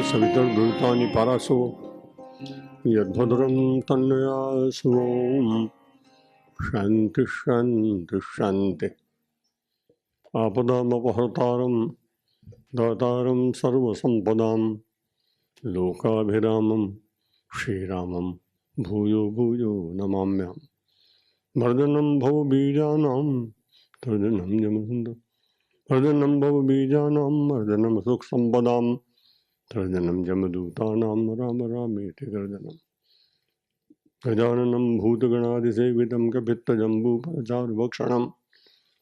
सवितुर्भूतानि पारासो यद्भद्रं तन्नयासो। शांति शांति शांति। आपदामपहर्तारं दातारं सर्वसंपदां लोकाभिरामं श्रीरामं भूयो भूयो नमाम्यहम्। वर्धनं भवबीजानां तर्जनं जमसन्त वर्धनं भवबीजानां वर्धनं सुखसंपदां तर्जनं जमदूतानां राम रामेति गर्जनम्। गजाननं भूतगणादिसेवितं कपित्तजम्बूफलचारुभक्षणम्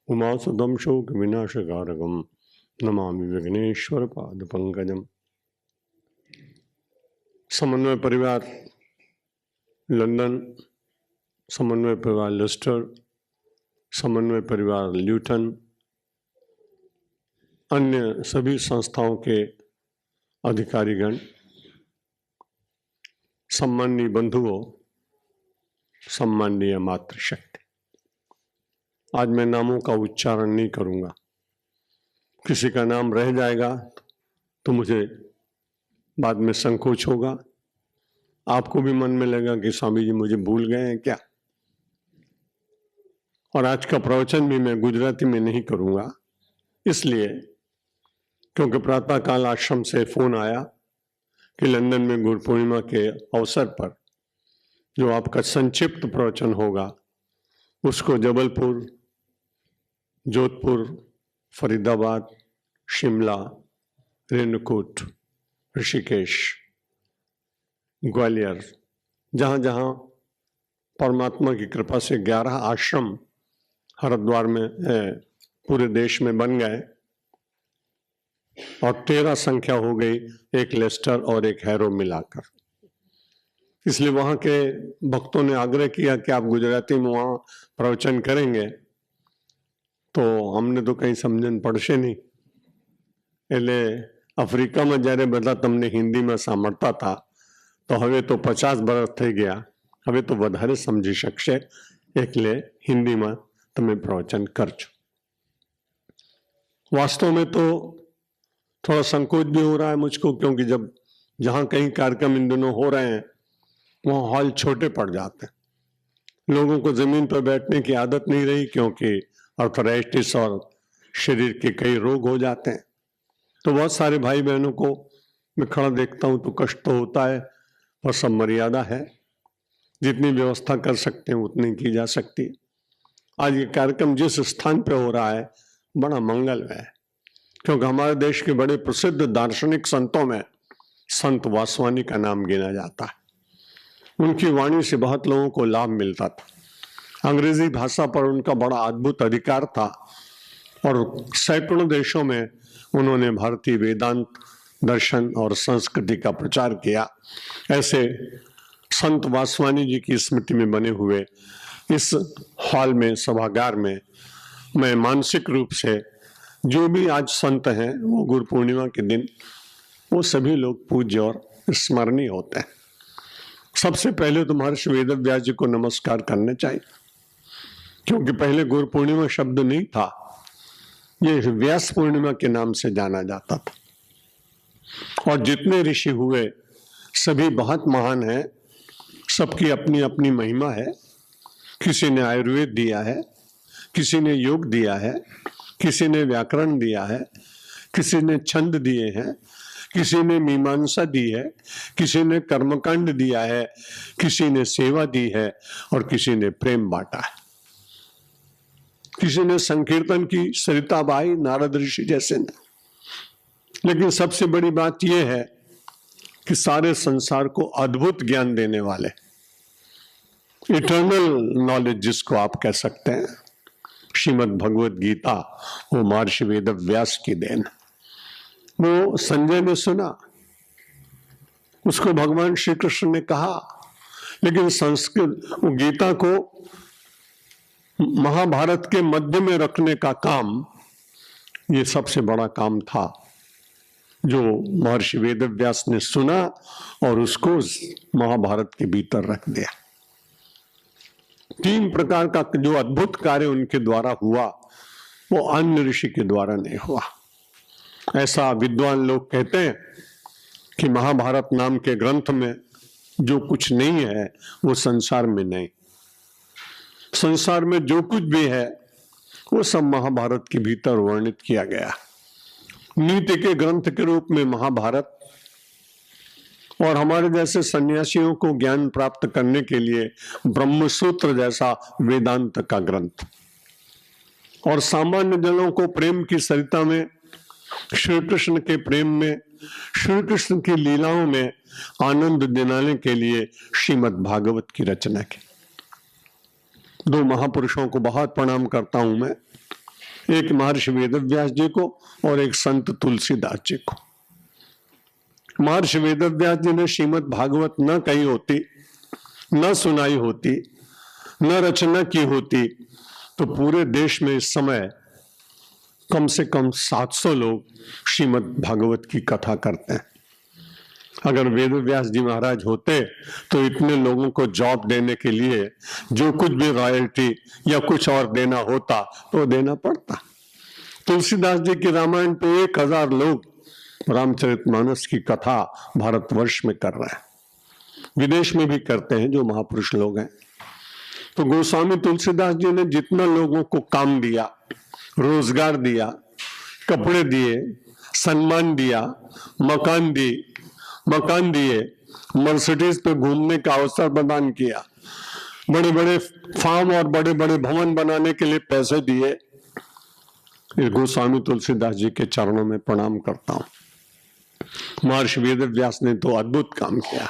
उमासुतं शोकविनाशकारकं नमामि विघ्नेश्वरपादपङ्कजम्। समन्वय परिवार लंदन, समन्वय परिवार लेस्टर, समन्वय परिवार ल्यूटन, अन्य सभी संस्थाओं के अधिकारीगण, सम्माननीय बंधुओं, सम्माननीय मातृशक्ति। आज मैं नामों का उच्चारण नहीं करूंगा। किसी का नाम रह जाएगा तो मुझे बाद में संकोच होगा, आपको भी मन में लगेगा कि स्वामी जी मुझे भूल गए हैं क्या। और आज का प्रवचन भी मैं गुजराती में नहीं करूंगा, इसलिए क्योंकि प्रातःकाल आश्रम से फोन आया कि लंदन में गुरु पूर्णिमा के अवसर पर जो आपका संक्षिप्त प्रवचन होगा उसको जबलपुर, जोधपुर, फरीदाबाद, शिमला, रेणुकूट, ऋषिकेश, ग्वालियर, जहाँ जहाँ परमात्मा की कृपा से 11 आश्रम हरिद्वार में पूरे देश में बन गए और 13 संख्या हो गई, एक लेस्टर और एक हैरो मिलाकर। इसलिए वहाँ के भक्तों ने आग्रह किया कि आप गुजराती में वहाँ प्रवचन करेंगे, तो हमने तो कहीं समझन पड़શે नहीं। એટલે અફ્રિકામાં જ્યારે બધા તમને હિન્દીમાં સાંભળતા હતા તો હવે તો 50 વર્ષ થઈ ગયા, હવે તો વધારે સમજી શકશે, એટલે હિન્દીમાં તમે પ્રવચન કરજો। वास्तव में तो थोड़ा संकोच भी हो रहा है मुझको, क्योंकि जब जहाँ कहीं कार्यक्रम इन दिनों हो रहे हैं वहाँ हॉल छोटे पड़ जाते हैं, लोगों को जमीन पर बैठने की आदत नहीं रही, क्योंकि आर्थराइटिस और शरीर के कई रोग हो जाते हैं। तो बहुत सारे भाई बहनों को मैं खड़ा देखता हूं तो कष्ट तो होता है, और सब मर्यादा है, जितनी व्यवस्था कर सकते हैं उतनी की जा सकती है। आज ये कार्यक्रम जिस स्थान पे हो रहा है बड़ा मंगल है, क्योंकि हमारे देश के बड़े प्रसिद्ध दार्शनिक संतों में संत वासवानी का नाम गिना जाता है। उनकी वाणी से बहुत लोगों को लाभ मिलता था। अंग्रेजी भाषा पर उनका बड़ा अद्भुत अधिकार था और सैकड़ों देशों में उन्होंने भारतीय वेदांत दर्शन और संस्कृति का प्रचार किया। ऐसे संत वासवानी जी की स्मृति में बने हुए इस हॉल में, सभागार में, मैं मानसिक रूप से जो भी आज संत हैं वो गुरु पूर्णिमा के दिन वो सभी लोग पूज्य और स्मरणीय होते हैं। सबसे पहले तो महर्षि वेदव्यास जी को नमस्कार करने चाहिए, क्योंकि पहले गुरु पूर्णिमा शब्द नहीं था, ये व्यास पूर्णिमा के नाम से जाना जाता था। और जितने ऋषि हुए सभी बहुत महान हैं, सबकी अपनी अपनी महिमा है। किसी ने आयुर्वेद दिया है, किसी ने योग दिया है, किसी ने व्याकरण दिया है, किसी ने छंद दिए हैं, किसी ने मीमांसा दी है, किसी ने कर्मकांड दिया है, किसी ने सेवा दी है और किसी ने प्रेम बांटा है। किसी ने संकीर्तन की, सरिताबाई, नारद ऋषि जैसे ने। लेकिन सबसे बड़ी बात यह है कि सारे संसार को अद्भुत ज्ञान देने वाले, इटर्नल नॉलेज जिसको आप कह सकते हैं, श्रीमद् भगवत गीता, वो महर्षि वेदव्यास की देन। वो संजय ने सुना, उसको भगवान श्री कृष्ण ने कहा, लेकिन संस्कृत गीता को महाभारत के मध्य में रखने का काम, ये सबसे बड़ा काम था जो महर्षि वेदव्यास ने सुना और उसको महाभारत के भीतर रख दिया। 3 प्रकार का जो अद्भुत कार्य उनके द्वारा हुआ वो अन्य ऋषि के द्वारा नहीं हुआ। ऐसा विद्वान लोग कहते हैं कि महाभारत नाम के ग्रंथ में जो कुछ नहीं है वो संसार में नहीं। संसार में जो कुछ भी है वो सब महाभारत के भीतर वर्णित किया गया। नीति के ग्रंथ के रूप में महाभारत और हमारे जैसे सन्यासियों को ज्ञान प्राप्त करने के लिए ब्रह्मसूत्र जैसा वेदांत का ग्रंथ, और सामान्य जनों को प्रेम की सरिता में, श्री कृष्ण के प्रेम में, श्री कृष्ण की लीलाओं में आनंद दिलाने के लिए श्रीमद् भागवत की रचना की। दो महापुरुषों को बहुत प्रणाम करता हूं मैं, एक महर्षि वेदव्यास जी को और एक संत तुलसीदास जी को। महर्षि वेदव्यास जी ने श्रीमद् भागवत न कही होती, न सुनाई होती, न रचना की होती तो पूरे देश में इस समय कम से कम 700 लोग श्रीमद् भागवत की कथा करते हैं। अगर वेदव्यास जी महाराज होते तो इतने लोगों को जॉब देने के लिए जो कुछ भी रॉयल्टी या कुछ और देना होता तो देना पड़ता। तुलसीदास जी की रामायण पे 1000 लोग रामचरितमानस की कथा भारतवर्ष में कर रहे हैं, विदेश में भी करते हैं जो महापुरुष लोग हैं। तो गोस्वामी तुलसीदास जी ने जितना लोगों को काम दिया, रोजगार दिया, कपड़े दिए, सम्मान दिया, मकान दिए, मर्सिडीज पे घूमने का अवसर प्रदान किया, बड़े बड़े फार्म और बड़े बड़े भवन बनाने के लिए पैसे दिए, इस गोस्वामी तुलसीदास जी के चरणों में प्रणाम करता हूं। महर्षि वेदव्यास ने तो अद्भुत काम किया।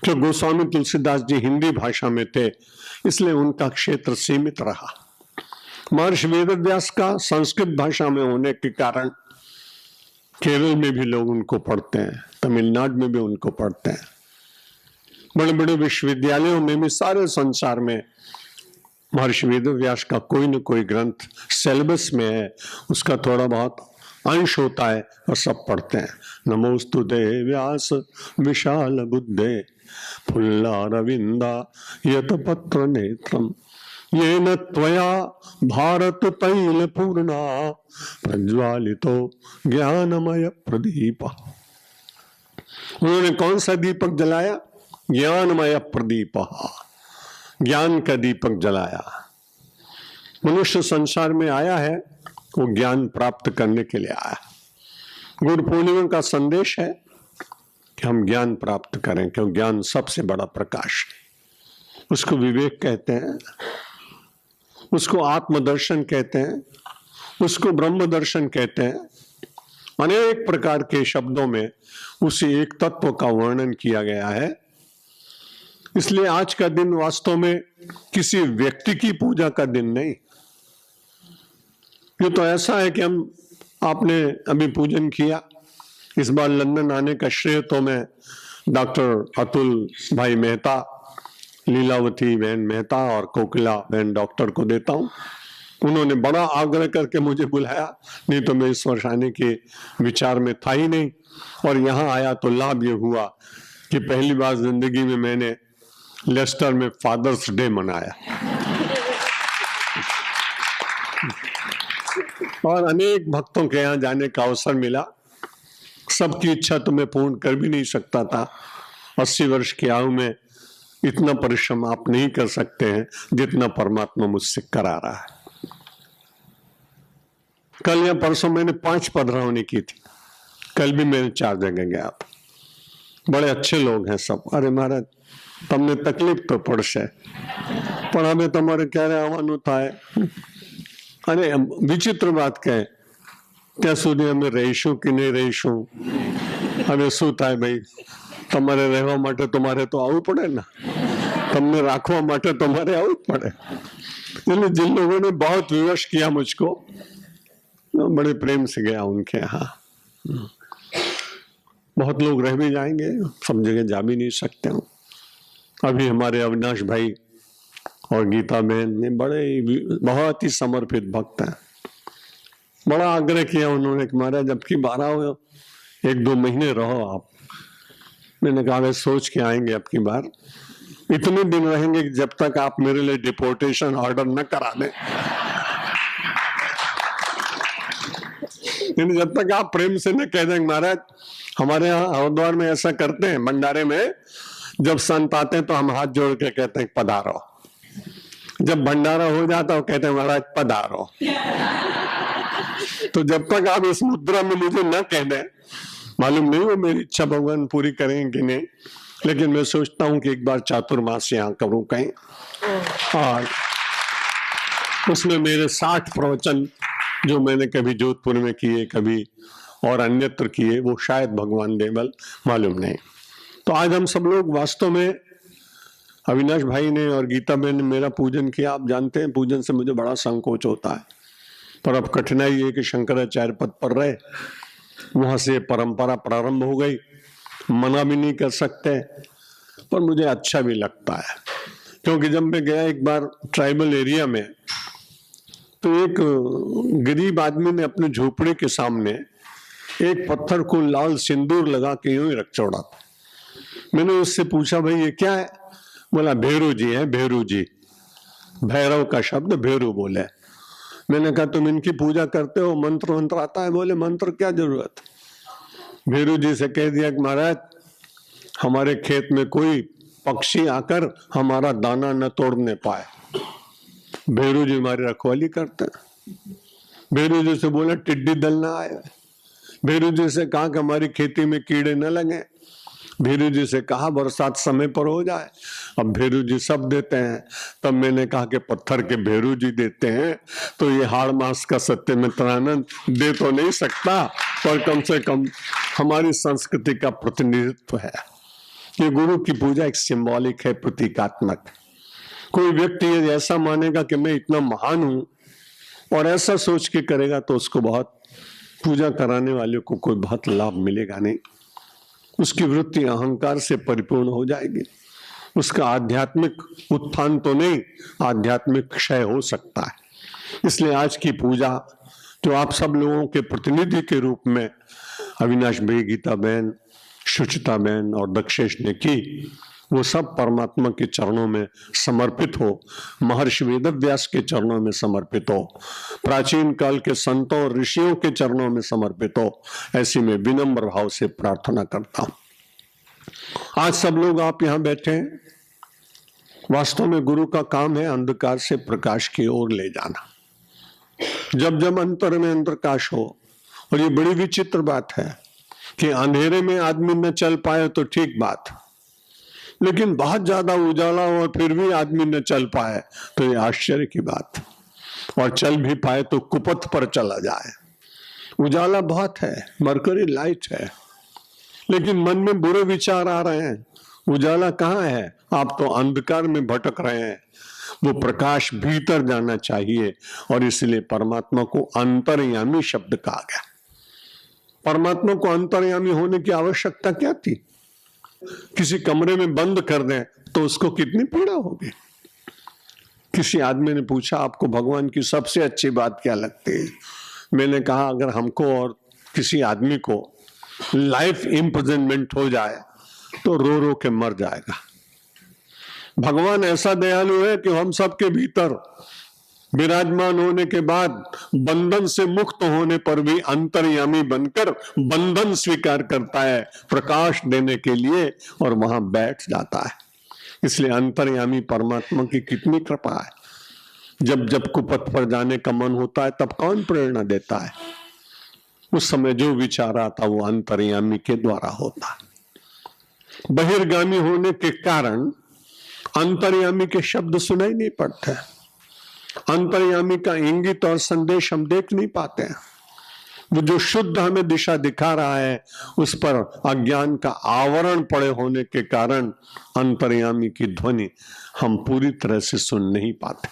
जो गोस्वामी तुलसीदास जी हिंदी भाषा में थे इसलिए उनका क्षेत्र सीमित रहा। महर्षि वेदव्यास का संस्कृत भाषा में होने के कारण केरल में भी लोग उनको पढ़ते हैं, तमिलनाडु में भी उनको पढ़ते हैं, बड़े बड़े विश्वविद्यालयों में भी सारे संसार में महर्षि वेदव्यास का कोई न कोई ग्रंथ सिलेबस में है, उसका थोड़ा बहुत अंश होता है और सब पढ़ते हैं। नमोस्तुते व्यास विशाल बुद्धे फुल्लारविंदा यत पत्र नेत्रम येन त्वया भारत तैल पूर्णा प्रज्वालितो ज्ञानमय प्रदीप। उन्होंने कौन सा दीपक जलाया? ज्ञानमय प्रदीप, ज्ञान का दीपक जलाया। मनुष्य संसार में आया है वो ज्ञान प्राप्त करने के लिए आया। गुरु पूर्णिमा का संदेश है कि हम ज्ञान प्राप्त करें, क्योंकि ज्ञान सबसे बड़ा प्रकाश है। उसको विवेक कहते हैं, उसको आत्मदर्शन कहते हैं, उसको ब्रह्म दर्शन कहते हैं। अनेक प्रकार के शब्दों में उसी एक तत्व का वर्णन किया गया है। इसलिए आज का दिन वास्तव में किसी व्यक्ति की पूजा का दिन नहीं। ये तो ऐसा है कि आपने अभी पूजन किया। इस बार लंदन आने का श्रेय तो मैं डॉक्टर अतुल भाई मेहता, लीलावती बहन मेहता और कोकिला बहन डॉक्टर को देता हूं। उन्होंने बड़ा आग्रह करके मुझे बुलाया, नहीं तो मैं इस वर्ष आने के विचार में था ही नहीं। और यहाँ आया तो लाभ ये हुआ कि पहली बार जिंदगी में मैंने लेस्टर में फादर्स डे मनाया और अनेक भक्तों के यहाँ जाने का अवसर मिला। सबकी इच्छा तो मैं पूर्ण कर भी नहीं सकता था। 80 वर्ष की आयु में इतना परिश्रम आप नहीं कर सकते हैं जितना परमात्मा मुझसे करा रहा है। कल या परसों मैंने 5 पधरावनी की थी, कल भी मैंने 4 जगह गया। बड़े अच्छे लोग हैं सब। अरे महाराज તમને તકલીફ તો પડશે પણ અમે તમારે ક્યારે આવવાનું થાય? અને વિચિત્ર વાત કહે ત્યાં સુધી અમે રહીશું કે નહીં રહીશું? હવે શું થાય ભાઈ, તમારે રહેવા માટે તમારે તો આવવું પડે ને, તમને રાખવા માટે તમારે આવવું જ પડે। એટલે जिन लोगों ने बहुत विवश किया मुझको, बड़े प्रेम से गया उनके यहाँ। बहुत लोग रह भी जाएंगे, सब जगह जा भी नहीं सकते हूँ। अभी हमारे अविनाश भाई और गीता बहन ने बहुत ही समर्पित भक्त हैं। बड़ा आग्रह किया उन्होंने कि महाराज जब की 12 1-2 महीने रहो आप। मैंने कहा वे सोच के आएंगे अब की बार। इतने दिन रहेंगे कि जब तक आप मेरे लिए डिपोर्टेशन ऑर्डर न करा दें। लेकिन जब तक आप प्रेम से न कह दें महाराज हमारे यहाँ हरिद्वार में ऐसा करते हैं, भंडारे में जब संत आते हैं तो हम हाथ जोड़ के कहते हैं पधारो, जब भंडारा हो जाता है कहते हैं महाराज पधारो। तो जब तक आप इस मुद्रा में मुझे न कह दें, मालूम नहीं वो मेरी इच्छा भगवान पूरी करेंगे कि नहीं, लेकिन मैं सोचता हूं कि एक बार चातुर्मास यहाँ करूं कहीं, और उसमें मेरे 60 प्रवचन जो मैंने कभी जोधपुर में किए, कभी और अन्यत्र किए, वो शायद भगवान देवल, मालूम नहीं। तो आज हम सब लोग वास्तव में, अविनाश भाई ने और गीता बहन ने मेरा पूजन किया। आप जानते हैं पूजन से मुझे बड़ा संकोच होता है, पर अब कठिनाई है कि शंकराचार्य पद पर रहे, वहां से परंपरा प्रारंभ हो गई, मना भी नहीं कर सकते, पर मुझे अच्छा भी लगता है। क्योंकि जब मैं गया एक बार ट्राइबल एरिया में, तो एक गरीब आदमी ने अपने झोपड़े के सामने एक पत्थर को लाल सिंदूर लगा के यूं ही रख छोड़ा था। मैंने उससे पूछा भाई ये क्या है? बोला भैरू जी है, भैरू जी। भैरव का शब्द भैरू बोले। मैंने कहा तुम इनकी पूजा करते हो, मंत्र मंत्र आता है? बोले मंत्र क्या जरूरत। भैरू जी से कह दिया कि महाराज हमारे खेत में कोई पक्षी आकर हमारा दाना न तोड़ने पाए। भैरू जी हमारी रखवाली करते हैं। भैरू जी से बोला टिड्डी दल ना आए। भैरू जी से कहा कि हमारी खेती में कीड़े न लगे। भैरू जी से कहा बरसात समय पर हो जाए। अब भैरू जी सब देते हैं। तब मैंने कहा कि पत्थर के भैरू जी देते हैं तो ये हाड़ मास का सत्यमित्रानंद दे तो नहीं सकता, पर कम से कम हमारी संस्कृति का प्रतिनिधित्व है। ये गुरु की पूजा एक सिंबॉलिक है, प्रतीकात्मक। कोई व्यक्ति ऐसा मानेगा कि मैं इतना महान हूं और ऐसा सोच के करेगा तो उसको बहुत, पूजा कराने वाले को कोई बहुत लाभ मिलेगा नहीं। उसकी वृत्ति अहंकार से परिपूर्ण हो जाएगी। उसका आध्यात्मिक उत्थान तो नहीं, आध्यात्मिक क्षय हो सकता है। इसलिए आज की पूजा जो आप सब लोगों के प्रतिनिधि के रूप में अविनाश भाई, गीता बहन, शुचिता बहन और दक्षेश ने की, वो सब परमात्मा के चरणों में समर्पित हो, महर्षि वेदव्यास के चरणों में समर्पित हो, प्राचीन काल के संतों और ऋषियों के चरणों में समर्पित हो, ऐसी मैं विनम्र भाव से प्रार्थना करता हूं। आज सब लोग आप यहां बैठे हैं, वास्तव में गुरु का काम है अंधकार से प्रकाश की ओर ले जाना। जब जब अंतर में अंतरकाश हो, और ये बड़ी विचित्र बात है कि अंधेरे में आदमी न चल पाए तो ठीक बात, लेकिन बहुत ज्यादा उजाला हो और फिर भी आदमी न चल पाए तो ये आश्चर्य की बात। और चल भी पाए तो कुपथ पर चला जाए। उजाला बहुत है, मरकरी लाइट है, लेकिन मन में बुरे विचार आ रहे हैं। उजाला कहाँ है? आप तो अंधकार में भटक रहे हैं। वो प्रकाश भीतर जाना चाहिए, और इसलिए परमात्मा को अंतर्यामी शब्द कहा गया। परमात्मा को अंतर्यामी होने की आवश्यकता क्या थी? किसी कमरे में बंद कर दें तो उसको कितनी पीड़ा होगी। किसी आदमी ने पूछा आपको भगवान की सबसे अच्छी बात क्या लगती है? मैंने कहा अगर हमको और किसी आदमी को लाइफ इम्प्रिजनमेंट हो जाए तो रो रो के मर जाएगा। भगवान ऐसा दयालु है कि हम सबके भीतर विराजमान होने के बाद बंधन से मुक्त होने पर भी अंतर्यामी बनकर बंधन स्वीकार करता है प्रकाश देने के लिए, और वहां बैठ जाता है। इसलिए अंतर्यामी परमात्मा की कितनी कृपा है। जब जब कुपथ पर जाने का मन होता है तब कौन प्रेरणा देता है? उस समय जो विचार आता वो अंतर्यामी के द्वारा होता है। बहिर्गामी होने के कारण अंतर्यामी के शब्द सुनाई नहीं पड़ते। अंतर्यामी का इंगित और संदेश हम देख नहीं पाते हैं। वो जो शुद्ध हमें दिशा दिखा रहा है उस पर अज्ञान का आवरण पड़े होने के कारण अंतर्यामी की ध्वनि हम पूरी तरह से सुन नहीं पाते।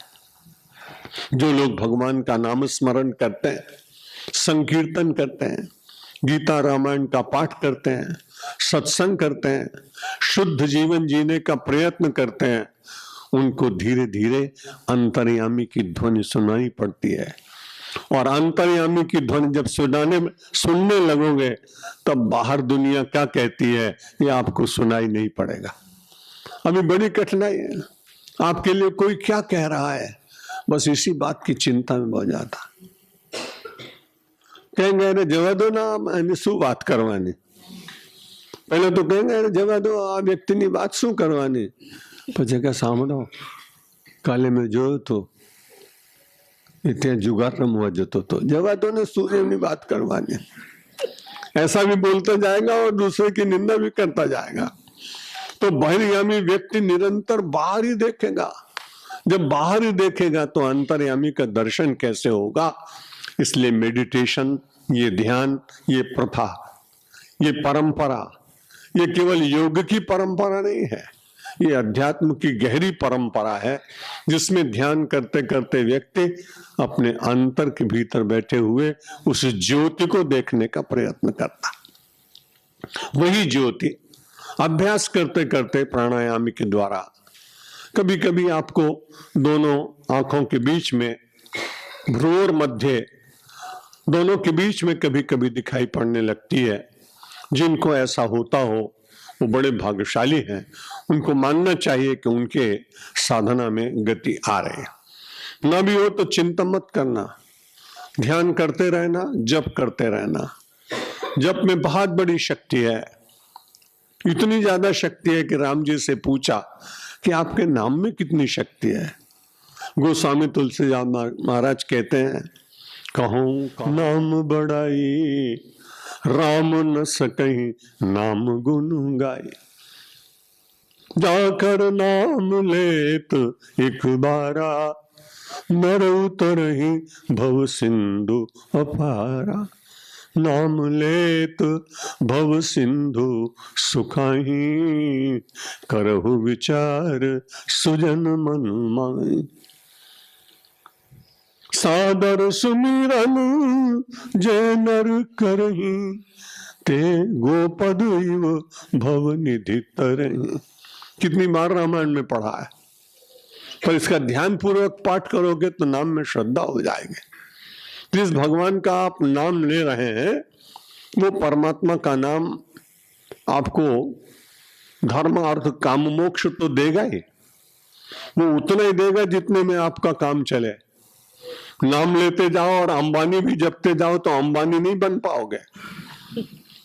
जो लोग भगवान का नाम स्मरण करते हैं, संकीर्तन करते हैं, गीता रामायण का पाठ करते हैं, सत्संग करते हैं, शुद्ध जीवन जीने का प्रयत्न करते हैं, उनको धीरे धीरे अंतर्यामी की ध्वनि सुनाई पड़ती है। और अंतर्यामी की ध्वनि जब सुनने लगोगे तब बाहर दुनिया क्या कहती है ये आपको सुनाई नहीं पड़ेगा। अभी बड़ी कठिनाई है। आपके लिए कोई क्या कह रहा है, बस इसी बात की चिंता में बहुत ज्यादा। कहेंगे अरे जवा दो ना, मैंने शू बात करवानी। पहले तो कहेंगे अरे जवा दो, आ व्यक्तिनी बात शू करवानी। પછી કે સાંભળો, કાલે મેં જોયો તો એ ત્યાં જુગાર રમવા જતો હતો, જવા દો ને, सूर्य बात करवानी। ऐसा भी बोलता जाएगा और दूसरे की निंदा भी करता जाएगा। तो बहिर्यामी व्यक्ति निरंतर बाहर ही देखेगा। जब बाहर ही देखेगा तो अंतर्यामी का दर्शन कैसे होगा? इसलिए मेडिटेशन, ये ध्यान, ये प्रथा, ये परंपरा, ये केवल योग की परंपरा नहीं है, ये अध्यात्म की गहरी परंपरा है, जिसमें ध्यान करते करते व्यक्ति अपने अंतर के भीतर बैठे हुए उस ज्योति को देखने का प्रयत्न करता। वही ज्योति अभ्यास करते करते प्राणायाम के द्वारा कभी कभी आपको दोनों आंखों के बीच में, भ्रूर मध्य, दोनों के बीच में कभी कभी दिखाई पड़ने लगती है। जिनको ऐसा होता हो वो बड़े भाग्यशाली हैं, उनको मानना चाहिए कि उनके साधना में गति आ रही है। ना भी हो तो चिंता मत करना, ध्यान करते रहना, जप करते रहना। जप में बहुत बड़ी शक्ति है, इतनी ज्यादा शक्ति है कि राम जी से पूछा कि आपके नाम में कितनी शक्ति है। गोस्वामी तुलसीदास महाराज कहते हैं, कहूं नाम बड़ाई राम न सकहीं नाम गुण गाई, जाकर नाम लेत एक बारा, नर उतरहि भव सिंधु अपारा। नाम लेत भव सिंधु सुखाही, करहु विचार सुजन मन माई। सादर सुमिरन जय नर करही, ते गोपद इव भव निधि तरही। कितनी बार रामायण में पढ़ा है, पर इसका ध्यान पूर्वक पाठ करोगे तो नाम में श्रद्धा हो जाएगी। जिस भगवान का आप नाम ले रहे हैं वो परमात्मा का नाम आपको धर्म अर्थ काम मोक्ष तो देगा ही, वो उतना ही देगा जितने में आपका काम चले। नाम लेते जाओ और अंबानी भी जपते जाओ तो अंबानी नहीं बन पाओगे।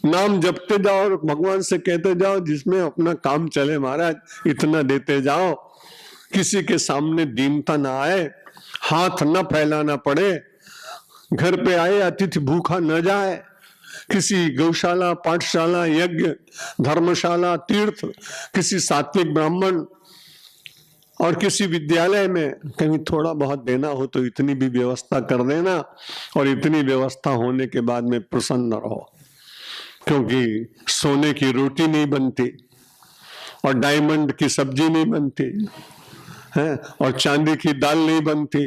नाम जपते जाओ और भगवान से कहते जाओ जिसमें अपना काम चले, महाराज इतना देते जाओ, किसी के सामने दीनता ना आए, हाथ न फैलाना पड़े, घर पे आए अतिथि भूखा न जाए। किसी गौशाला, पाठशाला, यज्ञ, धर्मशाला, तीर्थ, किसी सात्विक ब्राह्मण और किसी विद्यालय में कहीं थोड़ा बहुत देना हो तो इतनी भी व्यवस्था कर देना, और इतनी व्यवस्था होने के बाद में प्रसन्न रहो, क्योंकि सोने की रोटी नहीं बनती और डायमंड की सब्जी नहीं बनती है और चांदी की दाल नहीं बनती।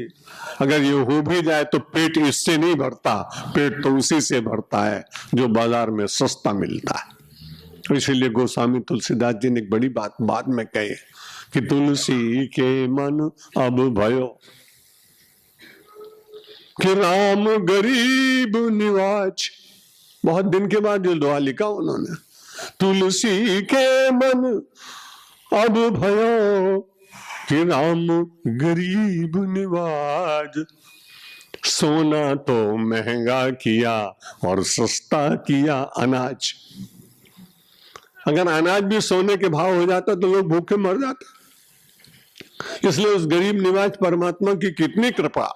अगर ये हो भी जाए तो पेट इससे नहीं भरता, पेट तो उसी से भरता है जो बाजार में सस्ता मिलता है। इसीलिए गोस्वामी तुलसीदास जी ने एक बड़ी बात बाद में कही कि तुलसी के मन अब भयो, कि राम गरीब निवाज। बहुत दिन के बाद जो दुआ लिखा उन्होंने, तुलसी के मन अब भयो, कि राम गरीब निवाज। सोना तो महंगा किया और सस्ता किया अनाज। अगर अनाज भी सोने के भाव हो जाता तो लोग भूखे मर जाते। इसलिए उस गरीब निवाज परमात्मा की कितनी कृपा,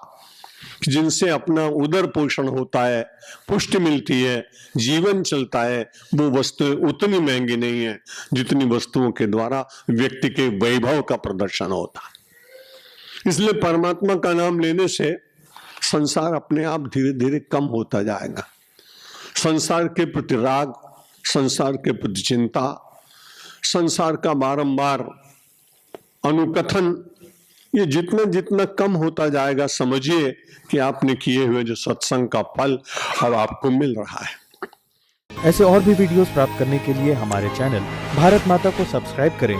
जिनसे अपना उदर पोषण होता है, पुष्टि मिलती है, जीवन चलता है। वो वस्तुएं उतनी महंगी नहीं है जितनी वस्तुओं के द्वारा व्यक्ति के वैभव का प्रदर्शन होता है। इसलिए परमात्मा का नाम लेने से संसार अपने आप धीरे धीरे कम होता जाएगा। संसार के प्रति राग, संसार के प्रति चिंता, संसार का बारंबार अनुकथन, ये जितना जितना कम होता जाएगा, समझिए कि आपने किए हुए जो सत्संग का फल अब आपको मिल रहा है। ऐसे और भी वीडियोस प्राप्त करने के लिए हमारे चैनल भारत माता को सब्सक्राइब करें